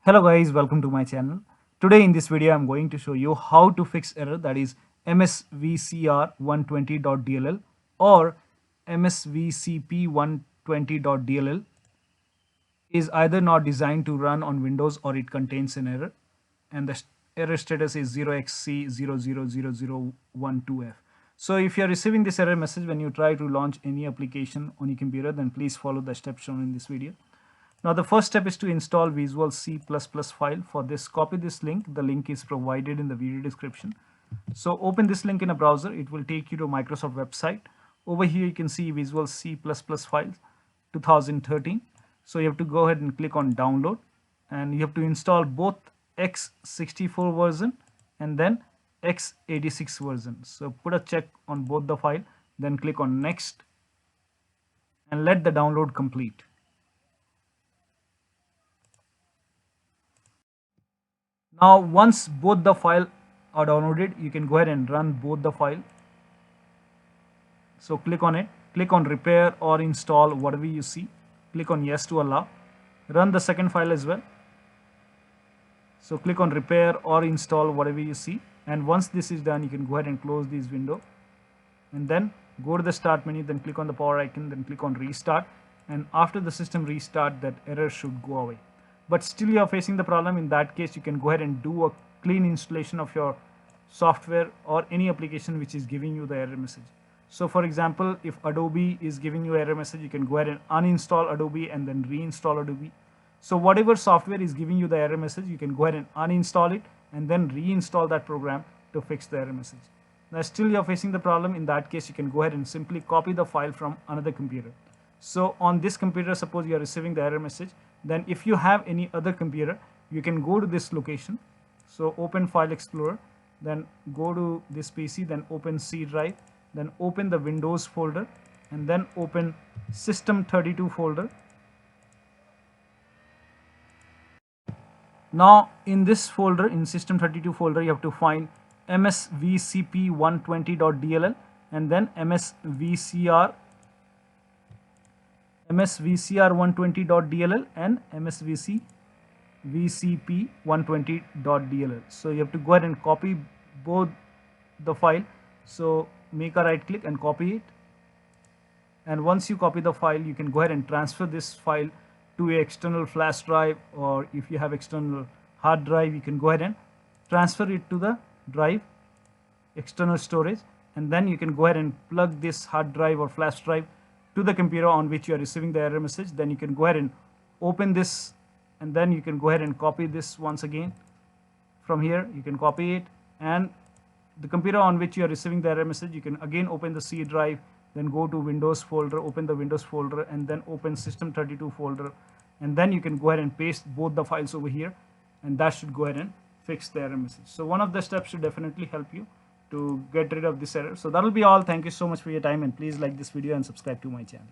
Hello guys, welcome to my channel. Today in this video I'm going to show you how to fix error that is MSVCR120.dll or MSVCP120.dll is either not designed to run on Windows or it contains an error, and the error status is 0xC0000012F. So if you are receiving this error message when you try to launch any application on your computer, then please follow the steps shown in this video. Now the first step is to install Visual C++ file. For this, copy this link. The link is provided in the video description. So open this link in a browser. It will take you to Microsoft website. Over here you can see Visual C++ files 2013. So you have to go ahead and click on download, and you have to install both x64 version and then x86 version. So put a check on both the file, then click on next and let the download complete. Now once both the file are downloaded, you can go ahead and run both the file. So click on it, click on repair or install, whatever you see. Click on yes to allow. Run the second file as well. So click on repair or install, whatever you see. And once this is done, you can go ahead and close this window. And then go to the start menu, then click on the power icon, then click on restart. And after the system restart, that error should go away. But still you are facing the problem. In that case, you can go ahead and do a clean installation of your software or any application which is giving you the error message. So for example, if Adobe is giving you error message, you can go ahead and uninstall Adobe and then reinstall Adobe. So whatever software is giving you the error message, you can go ahead and uninstall it and then reinstall that program to fix the error message. Now still you're facing the problem. In that case, you can go ahead and simply copy the file from another computer. So on this computer, suppose you are receiving the error message, then if you have any other computer, you can go to this location. So open File Explorer, then go to this PC, then open C drive, then open the Windows folder, and then open System32 folder. Now in this folder, in System32 folder, you have to find MSVCP120.dll and then MSVCR120.dll and MSVCP120.dll. So you have to go ahead and copy both the file. So make a right click and copy it. And once you copy the file, you can go ahead and transfer this file to an external flash drive, or if you have external hard drive, you can go ahead and transfer it to the drive, external storage, and then you can go ahead and plug this hard drive or flash drive to the computer on which you are receiving the error message. Then you can go ahead and open this, and then you can go ahead and copy this once again. From here you can copy it, and the computer on which you are receiving the error message, you can again open the C drive, then go to Windows folder, open the Windows folder, and then open System32 folder, and then you can go ahead and paste both the files over here, and that should go ahead and fix the error message. So one of the steps should definitely help you to get rid of this error. So that will be all. Thank you so much for your time, and please like this video and subscribe to my channel.